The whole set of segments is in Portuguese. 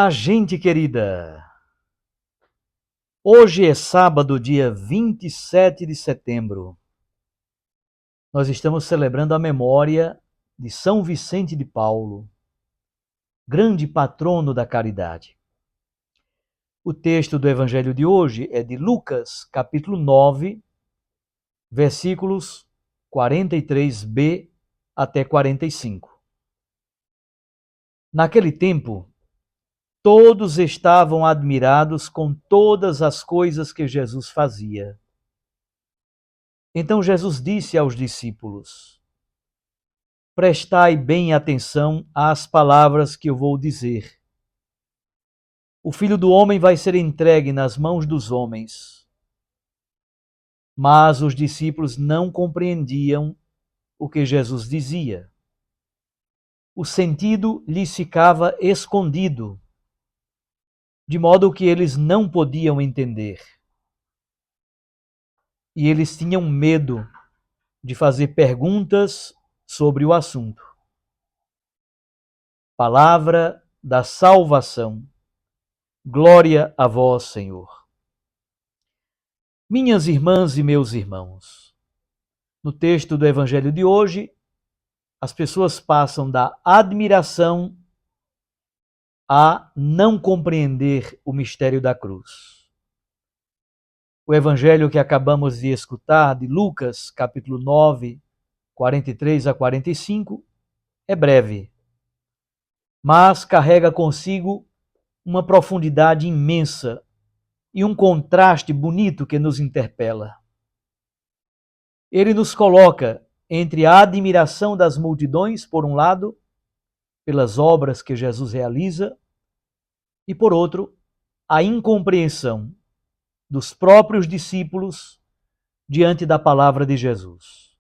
Olá, gente querida! Hoje é sábado, dia 27 de setembro. Nós estamos celebrando a memória de São Vicente de Paulo, grande patrono da caridade. O texto do evangelho de hoje é de Lucas, capítulo 9, versículos 43b até 45. Naquele tempo, todos estavam admirados com todas as coisas que Jesus fazia. Então Jesus disse aos discípulos: Prestai bem atenção às palavras que eu vou dizer. O Filho do Homem vai ser entregue nas mãos dos homens. Mas os discípulos não compreendiam o que Jesus dizia. O sentido lhes ficava escondido, de modo que eles não podiam entender. E eles tinham medo de fazer perguntas sobre o assunto. Palavra da salvação. Glória a vós, Senhor. Minhas irmãs e meus irmãos, no texto do Evangelho de hoje, as pessoas passam da admiração a não compreender o mistério da cruz. O Evangelho que acabamos de escutar, de Lucas, capítulo 9, 43 a 45, é breve, mas carrega consigo uma profundidade imensa e um contraste bonito que nos interpela. Ele nos coloca entre a admiração das multidões, por um lado, pelas obras que Jesus realiza, e por outro, a incompreensão dos próprios discípulos diante da palavra de Jesus.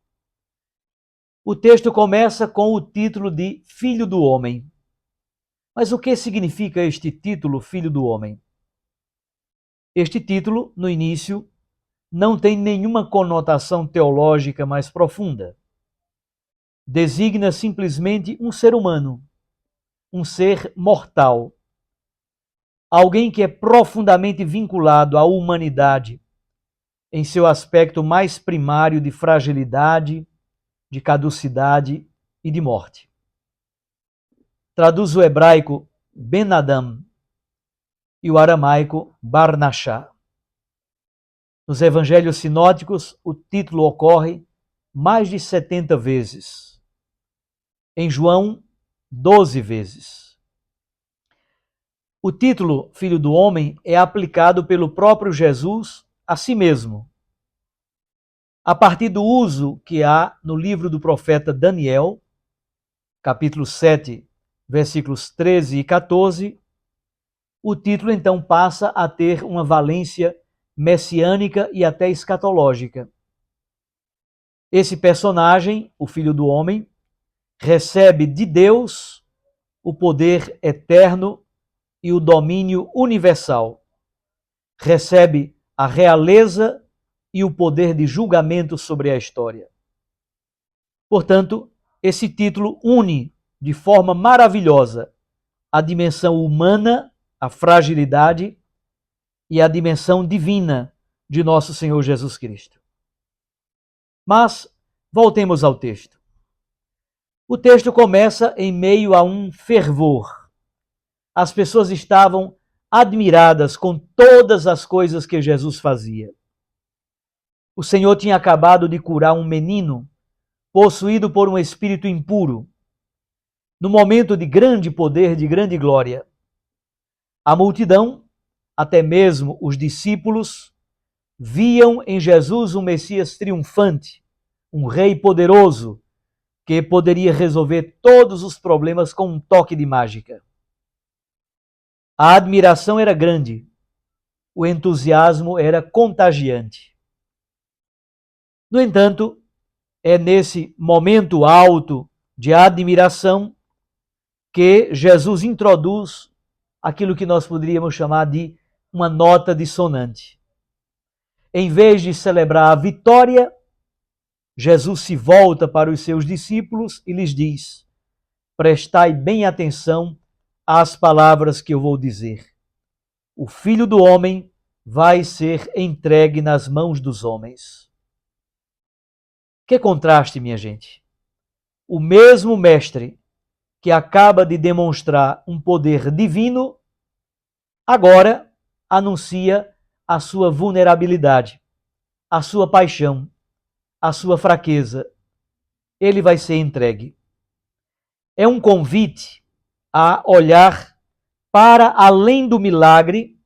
O texto começa com o título de Filho do Homem. Mas o que significa este título, Filho do Homem? Este título, no início, não tem nenhuma conotação teológica mais profunda. Designa simplesmente um ser humano, um ser mortal, alguém que é profundamente vinculado à humanidade em seu aspecto mais primário de fragilidade, de caducidade e de morte. Traduz o hebraico Ben Adam e o aramaico Barnachá. Nos evangelhos sinóticos, o título ocorre mais de 70 vezes. Em João, 12 vezes. O título Filho do Homem é aplicado pelo próprio Jesus a si mesmo, a partir do uso que há no livro do profeta Daniel, capítulo 7, versículos 13 e 14, o título então passa a ter uma valência messiânica e até escatológica. Esse personagem, o Filho do Homem, recebe de Deus o poder eterno e o domínio universal. Recebe a realeza e o poder de julgamento sobre a história. Portanto, esse título une de forma maravilhosa a dimensão humana, a fragilidade, e a dimensão divina de nosso Senhor Jesus Cristo. Mas voltemos ao texto. O texto começa em meio a um fervor. As pessoas estavam admiradas com todas as coisas que Jesus fazia. O Senhor tinha acabado de curar um menino possuído por um espírito impuro, no momento de grande poder, de grande glória. A multidão, até mesmo os discípulos, viam em Jesus um Messias triunfante, um rei poderoso, que poderia resolver todos os problemas com um toque de mágica. A admiração era grande, o entusiasmo era contagiante. No entanto, é nesse momento alto de admiração que Jesus introduz aquilo que nós poderíamos chamar de uma nota dissonante. Em vez de celebrar a vitória, Jesus se volta para os seus discípulos e lhes diz: prestai bem atenção às palavras que eu vou dizer. O Filho do Homem vai ser entregue nas mãos dos homens. Que contraste, minha gente! O mesmo mestre que acaba de demonstrar um poder divino, agora anuncia a sua vulnerabilidade, a sua paixão, a sua fraqueza. Ele vai ser entregue. É um convite a olhar para além do milagre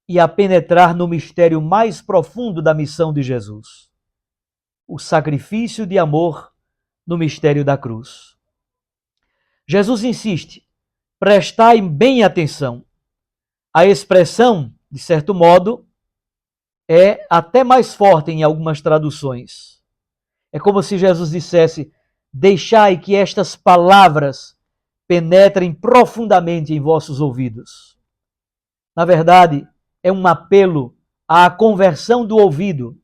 e a penetrar no mistério mais profundo da missão de Jesus, o sacrifício de amor no mistério da cruz. Jesus insiste: prestai bem atenção. A expressão, de certo modo, é até mais forte em algumas traduções. É como se Jesus dissesse: deixai que estas palavras penetrem profundamente em vossos ouvidos. Na verdade, é um apelo à conversão do ouvido,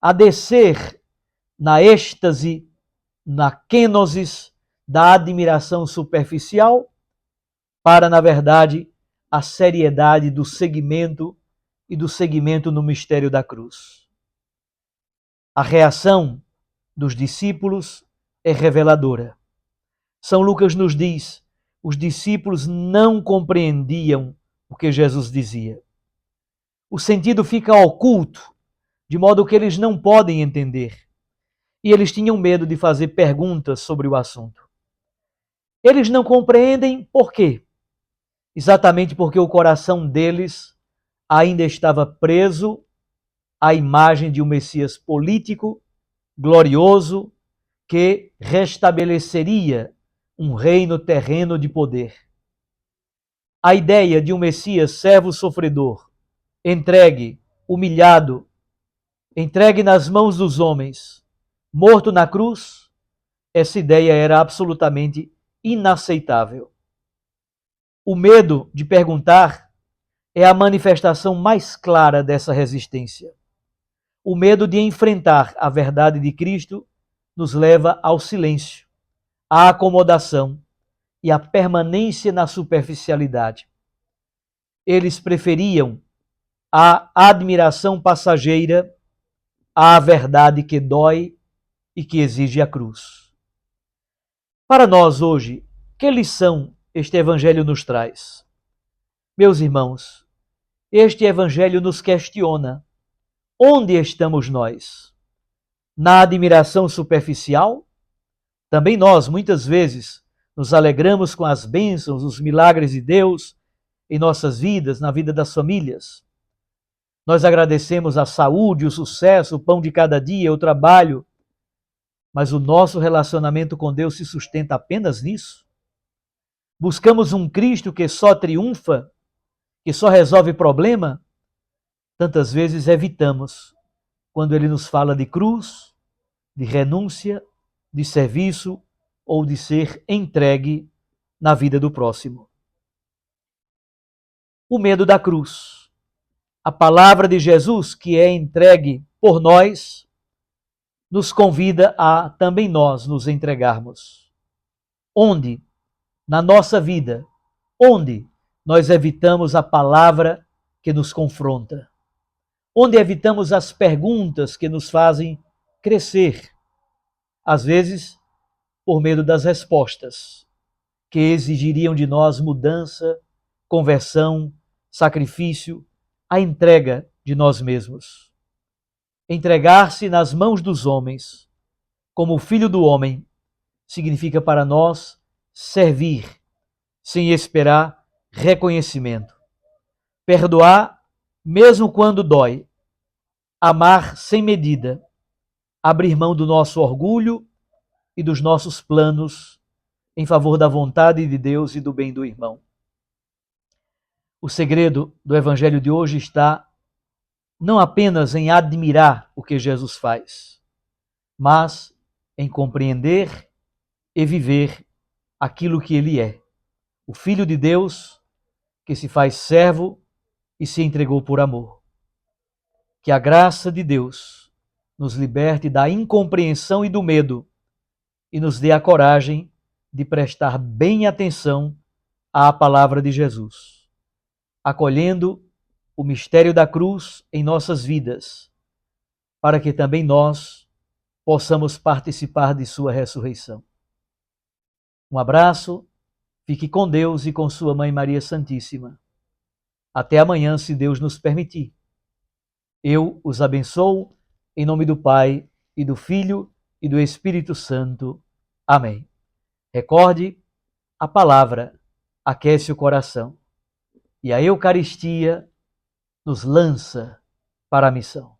a descer na êxtase, na kenosis da admiração superficial, para, na verdade, a seriedade do seguimento e do seguimento no mistério da cruz. A reação dos discípulos é reveladora. São Lucas nos diz: os discípulos não compreendiam o que Jesus dizia. O sentido fica oculto, de modo que eles não podem entender. E eles tinham medo de fazer perguntas sobre o assunto. Eles não compreendem por quê? Exatamente porque o coração deles ainda estava preso à imagem de um Messias político, glorioso, que restabeleceria um reino terreno de poder. A ideia de um Messias servo sofredor, entregue, humilhado, entregue nas mãos dos homens, morto na cruz, essa ideia era absolutamente inaceitável. O medo de perguntar é a manifestação mais clara dessa resistência. O medo de enfrentar a verdade de Cristo nos leva ao silêncio, à acomodação e à permanência na superficialidade. Eles preferiam a admiração passageira à verdade que dói e que exige a cruz. Para nós hoje, que lição este evangelho nos traz? Meus irmãos, este evangelho nos questiona: onde estamos nós? Na admiração superficial? Também nós, muitas vezes, nos alegramos com as bênçãos, os milagres de Deus em nossas vidas, na vida das famílias. Nós agradecemos a saúde, o sucesso, o pão de cada dia, o trabalho, mas o nosso relacionamento com Deus se sustenta apenas nisso? Buscamos um Cristo que só triunfa, que só resolve problema? Tantas vezes evitamos quando ele nos fala de cruz, de renúncia, de serviço ou de ser entregue na vida do próximo. O medo da cruz. A palavra de Jesus, que é entregue por nós, nos convida a também nós nos entregarmos. Onde, na nossa vida, onde nós evitamos a palavra que nos confronta? Onde evitamos as perguntas que nos fazem crescer? Às vezes, por medo das respostas, que exigiriam de nós mudança, conversão, sacrifício, a entrega de nós mesmos. Entregar-se nas mãos dos homens, como o Filho do Homem, significa para nós servir, sem esperar reconhecimento. Perdoar, mesmo quando dói. Amar sem medida. Abrir mão do nosso orgulho e dos nossos planos em favor da vontade de Deus e do bem do irmão. O segredo do evangelho de hoje está não apenas em admirar o que Jesus faz, mas em compreender e viver aquilo que ele é, o Filho de Deus que se faz servo e se entregou por amor. Que a graça de Deus nos liberte da incompreensão e do medo e nos dê a coragem de prestar bem atenção à palavra de Jesus, acolhendo o mistério da cruz em nossas vidas, para que também nós possamos participar de sua ressurreição. Um abraço, fique com Deus e com sua Mãe Maria Santíssima. Até amanhã, se Deus nos permitir. Eu os abençoo em nome do Pai, e do Filho, e do Espírito Santo. Amém. Recorde, a palavra aquece o coração, e a Eucaristia nos lança para a missão.